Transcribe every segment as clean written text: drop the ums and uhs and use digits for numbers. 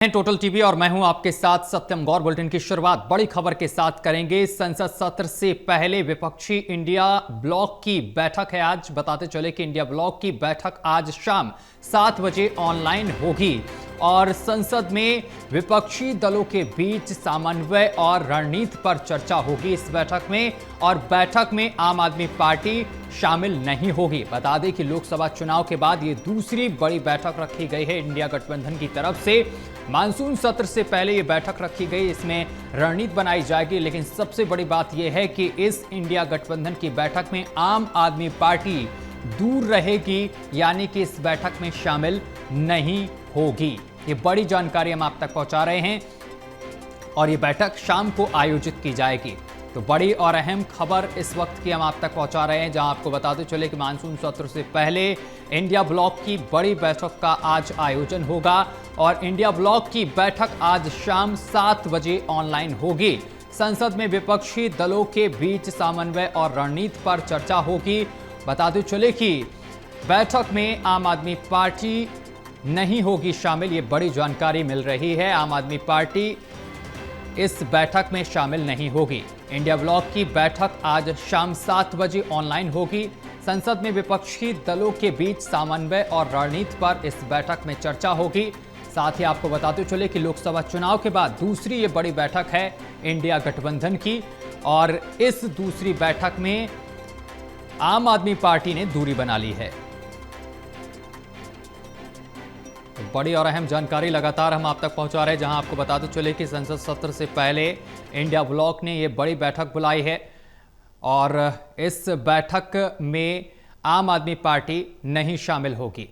Total TV और मैं हूं आपके साथ सत्यम गौर। बुलेटिन की शुरुआत बड़ी खबर के साथ करेंगे। संसद सत्र से पहले विपक्षी इंडिया ब्लॉक की बैठक है। आज बताते चले कि इंडिया ब्लॉक की बैठक आज शाम 7 बजे ऑनलाइन होगी और संसद में विपक्षी दलों के बीच समन्वय और रणनीति पर चर्चा होगी इस बैठक में। और बैठक में आम आदमी पार्टी शामिल नहीं होगी। बता दें कि लोकसभा चुनाव के बाद ये दूसरी बड़ी बैठक रखी गई है इंडिया गठबंधन की तरफ से। मानसून सत्र से पहले ये बैठक रखी गई, इसमें रणनीति बनाई जाएगी। लेकिन सबसे बड़ी बात यह है कि इस इंडिया गठबंधन की बैठक में आम आदमी पार्टी दूर रहेगी, यानी कि इस बैठक में शामिल नहीं होगी। ये बड़ी जानकारी हम आप तक पहुंचा रहे हैं और ये बैठक शाम को आयोजित की जाएगी। तो बड़ी और अहम खबर इस वक्त की हम आप तक पहुंचा रहे हैं, जहां आपको बताते चले कि मानसून सत्र से पहले इंडिया ब्लॉक की बड़ी बैठक का आज आयोजन होगा और इंडिया ब्लॉक की बैठक आज शाम 7 बजे ऑनलाइन होगी। संसद में विपक्षी दलों के बीच समन्वय और रणनीति पर चर्चा होगी। बताते चले कि बैठक में आम आदमी पार्टी नहीं होगी शामिल, ये बड़ी जानकारी मिल रही है। आम आदमी पार्टी इस बैठक में शामिल नहीं होगी। इंडिया ब्लॉक की बैठक आज शाम 7 बजे ऑनलाइन होगी। संसद में विपक्षी दलों के बीच समन्वय और रणनीति पर इस बैठक में चर्चा होगी। साथ ही आपको बताते चले कि लोकसभा चुनाव के बाद दूसरी ये बड़ी बैठक है इंडिया गठबंधन की और इस दूसरी बैठक में आम आदमी पार्टी ने दूरी बना ली है। बड़ी और अहम जानकारी लगातार हम आप तक पहुंचा रहे हैं, जहां आपको बताते चले कि संसद सत्र से पहले इंडिया ब्लॉक ने यह बड़ी बैठक बुलाई है और इस बैठक में आम आदमी पार्टी नहीं शामिल होगी।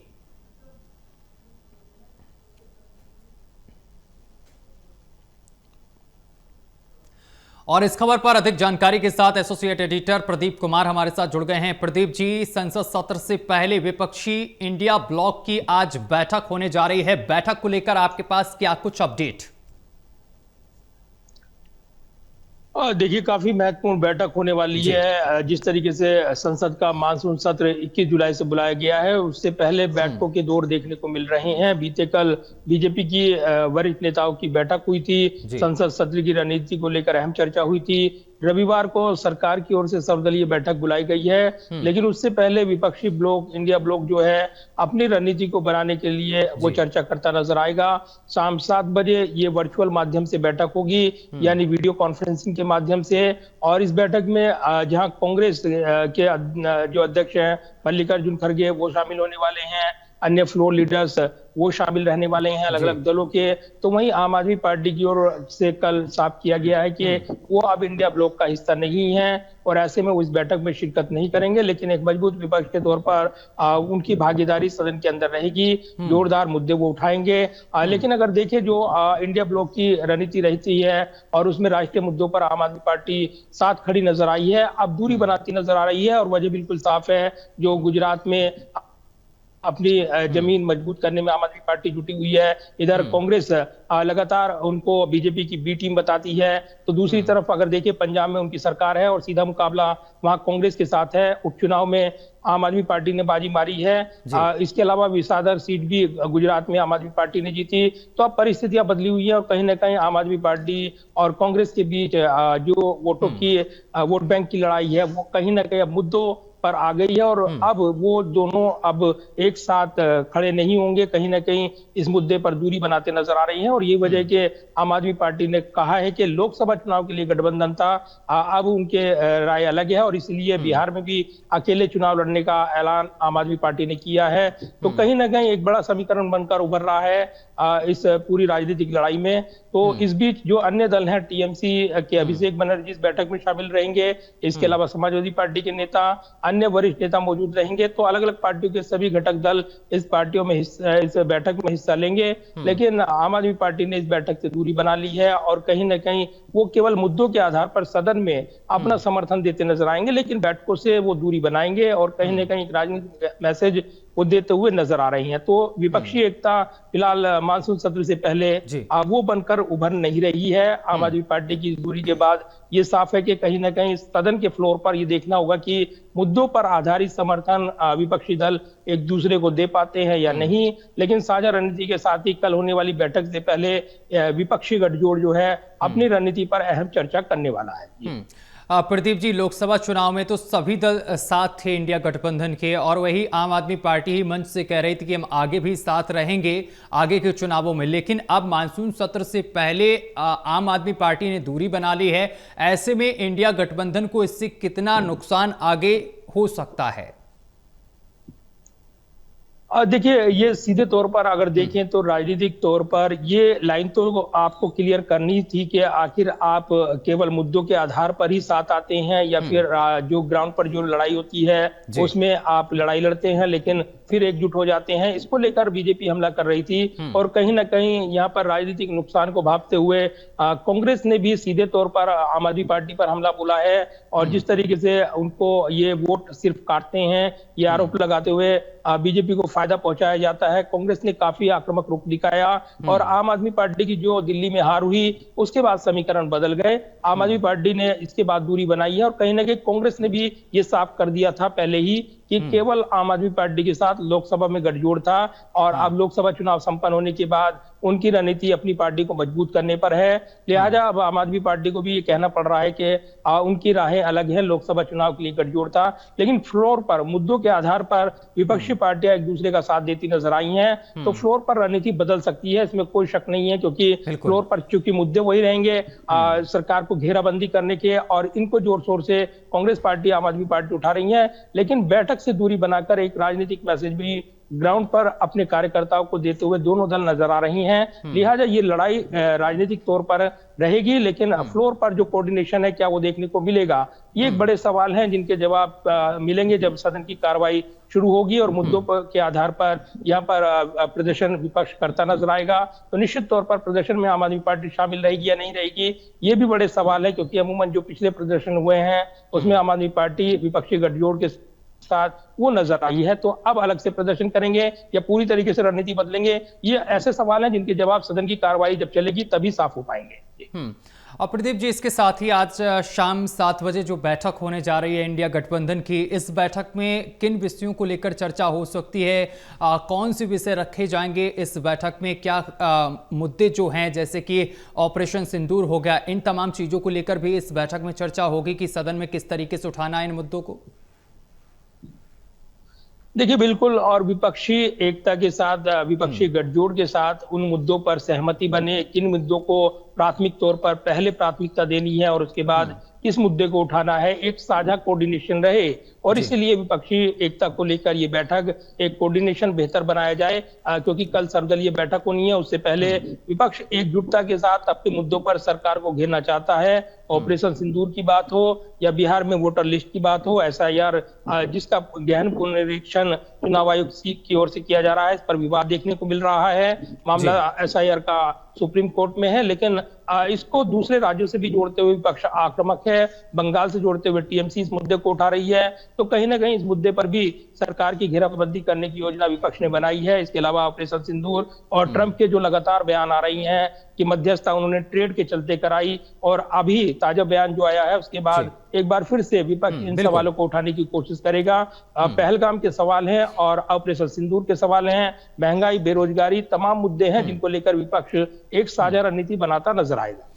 और इस खबर पर अधिक जानकारी के साथ एसोसिएट एडिटर प्रदीप कुमार हमारे साथ जुड़ गए हैं। प्रदीप जी, संसद सत्र से पहले विपक्षी इंडिया ब्लॉक की आज बैठक होने जा रही है। बैठक को लेकर आपके पास क्या कुछ अपडेट? देखिए, काफी महत्वपूर्ण बैठक होने वाली है। जिस तरीके से संसद का मानसून सत्र 21 जुलाई से बुलाया गया है, उससे पहले बैठकों के दौर देखने को मिल रहे हैं। बीते कल बीजेपी की वरिष्ठ नेताओं की बैठक हुई थी। संसद सत्र की रणनीति को लेकर अहम चर्चा हुई थी। रविवार को सरकार की ओर से सर्वदलीय बैठक बुलाई गई है, लेकिन उससे पहले विपक्षी ब्लॉक इंडिया ब्लॉक जो है अपनी रणनीति को बनाने के लिए वो चर्चा करता नजर आएगा। शाम 7 बजे ये वर्चुअल माध्यम से बैठक होगी, यानी वीडियो कॉन्फ्रेंसिंग के माध्यम से। और इस बैठक में जहां कांग्रेस के जो अध्यक्ष हैं मल्लिकार्जुन खड़गे वो शामिल होने वाले हैं, अन्य फ्लोर लीडर्स वो शामिल रहने वाले हैं अलग अलग दलों के। तो वहीं आम आदमी पार्टी की ओर से कल साफ किया गया है कि वो अब इंडिया ब्लॉक का हिस्सा नहीं है और ऐसे में वो इस बैठक में शिरकत नहीं करेंगे। लेकिन एक मजबूत विपक्ष के तौर पर उनकी भागीदारी सदन के अंदर रहेगी, जोरदार मुद्दे वो उठाएंगे। लेकिन अगर देखें जो इंडिया ब्लॉक की रणनीति रहती है और उसमें राष्ट्रीय मुद्दों पर आम आदमी पार्टी साथ खड़ी नजर आई है, अब दूरी बनाती नजर आ रही है। और वजह बिल्कुल साफ है, जो गुजरात में अपनी जमीन मजबूत करने में आम आदमी पार्टी जुटी हुई है, इधर कांग्रेस लगातार उनको बीजेपी की बी टीम बताती है। तो दूसरी तरफ अगर देखिए पंजाब में उनकी सरकार है और सीधा मुकाबला वहां कांग्रेस के साथ है। उपचुनाव में आम आदमी पार्टी ने बाजी मारी है। इसके अलावा विसादर सीट भी गुजरात में आम आदमी पार्टी ने जीती। तो अब परिस्थितियां बदली हुई है और कहीं ना कहीं आम आदमी पार्टी और कांग्रेस के बीच जो वोटों की वोट बैंक की लड़ाई है वो कहीं ना कहीं अब मुद्दों पर आ गई है। और अब वो दोनों अब एक साथ खड़े नहीं होंगे, कहीं ना कहीं इस मुद्दे पर दूरी बनाते नजर आ रही हैं। और ये वजह के आम आदमी पार्टी ने कहा है कि लोकसभा चुनाव के लिए गठबंधन था, अब उनके राय अलग है और इसलिए बिहार में भी अकेले चुनाव लड़ने का ऐलान आम आदमी पार्टी ने किया है। तो कहीं ना कहीं एक बड़ा समीकरण बनकर उभर रहा है इस पूरी राजनीतिक लड़ाई में। तो इस बीच जो अन्य दल हैं, टीएमसी के अभिषेक बनर्जी इस बैठक में शामिल रहेंगे, इसके अलावा समाजवादी पार्टी के नेता, अन्य वरिष्ठ नेता मौजूद रहेंगे। तो अलग अलग पार्टियों के सभी घटक दल इस बैठक में हिस्सा लेंगे। लेकिन आम आदमी पार्टी ने इस बैठक से दूरी बना ली है और कहीं ना कहीं वो केवल मुद्दों के आधार पर सदन में अपना समर्थन देते नजर आएंगे, लेकिन बैठकों से वो दूरी बनाएंगे और कहीं ना कहीं राजनीतिक मैसेज वो देते हुए नजर आ रही हैं। तो विपक्षी एकता फिलहाल मानसून सत्र से पहले जी। वो बनकर उभर नहीं रही है। आम आदमी पार्टी की दूरी के बाद ये साफ है कि कहीं ना कहीं सदन के फ्लोर पर ये देखना होगा कि मुद्दों पर आधारित समर्थन विपक्षी दल एक दूसरे को दे पाते हैं या नहीं। लेकिन साझा रणनीति के साथ ही कल होने वाली बैठक से पहले विपक्षी गठजोड़ जो है अपनी रणनीति पर अहम चर्चा करने वाला है। प्रदीप जी, लोकसभा चुनाव में तो सभी दल साथ थे इंडिया गठबंधन के, और वही आम आदमी पार्टी ही मंच से कह रही थी कि हम आगे भी साथ रहेंगे आगे के चुनावों में। लेकिन अब मानसून सत्र से पहले आम आदमी पार्टी ने दूरी बना ली है। ऐसे में इंडिया गठबंधन को इससे कितना नुकसान आगे हो सकता है? देखिए, ये सीधे तौर पर अगर देखें तो राजनीतिक तौर पर ये लाइन तो आपको क्लियर करनी थी कि आखिर आप केवल मुद्दों के आधार पर ही साथ आते हैं या फिर जो ग्राउंड पर जो लड़ाई होती है उसमें आप लड़ाई लड़ते हैं लेकिन फिर एकजुट हो जाते हैं। इसको लेकर बीजेपी हमला कर रही थी और कहीं ना कहीं यहाँ पर राजनीतिक नुकसान को भांपते हुए कांग्रेस ने भी सीधे तौर पर आम आदमी पार्टी पर हमला बोला है। और जिस तरीके से उनको ये वोट सिर्फ काटते हैं, ये आरोप लगाते हुए बीजेपी को फायदा पहुंचाया जाता है, कांग्रेस ने काफी आक्रामक रुख दिखाया। और आम आदमी पार्टी की जो दिल्ली में हार हुई उसके बाद समीकरण बदल गए। आम आदमी पार्टी ने इसके बाद दूरी बनाई है और कहीं ना कहीं कांग्रेस ने भी ये साफ कर दिया था पहले ही कि केवल आम आदमी पार्टी के साथ लोकसभा में गठजोड़ था। और अब लोकसभा चुनाव संपन्न होने के बाद उनकी रणनीति अपनी पार्टी को मजबूत करने पर है। लिहाजा अब आम आदमी पार्टी को भी ये कहना पड़ रहा है कि उनकी राहें अलग हैं। लोकसभा चुनाव के लिए गठजोड़ था लेकिन फ्लोर पर मुद्दों के आधार पर विपक्षी पार्टियां एक दूसरे का साथ देती नजर आई हैं। तो फ्लोर पर रणनीति बदल सकती है, इसमें कोई शक नहीं है, क्योंकि फ्लोर पर चूंकि मुद्दे वही रहेंगे सरकार को घेराबंदी करने के, और इनको जोर शोर से कांग्रेस पार्टी आम आदमी पार्टी उठा रही है। लेकिन बैठक से दूरी बनाकर एक राजनीतिक मैसेज भी ग्राउंड पर अपने कार्यकर्ताओं को देते हुए दोनों दल नजर आ रही हैं। लिहाजा ये लड़ाई राजनीतिक तौर पर रहेगी लेकिन फ्लोर पर जो कोऑर्डिनेशन है क्या वो देखने को मिलेगा, ये एक बड़े सवाल हैं जिनके जवाब मिलेंगे जब सदन की कार्रवाई शुरू होगी और मुद्दों के आधार पर यहाँ पर प्रदर्शन विपक्ष करता नजर आएगा। तो निश्चित तौर पर प्रदर्शन में आम आदमी पार्टी शामिल रहेगी या नहीं रहेगी, ये भी बड़े सवाल है, क्योंकि अमूमन जो पिछले प्रदर्शन हुए हैं उसमें आम आदमी पार्टी विपक्षी गठजोड़ के साथ वो नजर आई है। तो अब अलग से प्रदर्शन करेंगे या पूरी तरीके से रणनीति बदलेंगे, ये ऐसे सवाल हैं जिनके जवाब सदन की कार्रवाई जब चलेगी तभी साफ हो पाएंगे। और प्रदीप जी, इसके साथ ही आज शाम 7 बजे जो बैठक होने जा रही है इंडिया गठबंधन की, इस बैठक में किन विषयों को लेकर चर्चा हो सकती है? कौन से विषय रखे जाएंगे इस बैठक में? क्या मुद्दे जो हैं जैसे कि ऑपरेशन सिंदूर हो गया, इन तमाम चीजों को लेकर भी इस बैठक में चर्चा होगी कि सदन में किस तरीके से उठाना है इन मुद्दों को? देखिए, बिल्कुल, और विपक्षी एकता के साथ विपक्षी गठजोड़ के साथ उन मुद्दों पर सहमति बने, किन मुद्दों को प्राथमिक तौर पर पहले प्राथमिकता देनी है और उसके बाद किस मुद्दे को उठाना है, एक साझा कोऑर्डिनेशन रहे। और इसीलिए विपक्षी एकता को लेकर ये बैठक एक कोऑर्डिनेशन बेहतर बनाया जाए, क्योंकि कल सर्वदलीय बैठक होनी है। उससे पहले विपक्ष एकजुटता के साथ अपने मुद्दों पर सरकार को घेरना चाहता है। ऑपरेशन सिंदूर की बात हो या बिहार में वोटर लिस्ट की बात हो, SIR जिसका गहन पुनरीक्षण चुनाव आयोग की ओर से किया जा रहा है, इस पर विवाद देखने को मिल रहा है। मामला SIR का सुप्रीम कोर्ट में है, लेकिन इसको दूसरे राज्यों से भी जोड़ते हुए विपक्ष आक्रामक है। बंगाल से जोड़ते हुए TMC इस मुद्दे को उठा रही है। तो कहीं ना कहीं इस मुद्दे पर भी सरकार की घेराबंदी करने की योजना विपक्ष ने बनाई है। इसके अलावा ऑपरेशन सिंदूर और ट्रंप के जो लगातार बयान आ रही हैं कि मध्यस्थता उन्होंने ट्रेड के चलते कराई, और अभी ताजा बयान जो आया है उसके बाद एक बार फिर से विपक्ष इन सवालों को उठाने की कोशिश करेगा। पहलगाम के सवाल हैं और ऑपरेशन सिंदूर के सवाल हैं, महंगाई, बेरोजगारी, तमाम मुद्दे हैं जिनको लेकर विपक्ष एक साझा रणनीति बनाता नजर आएगा।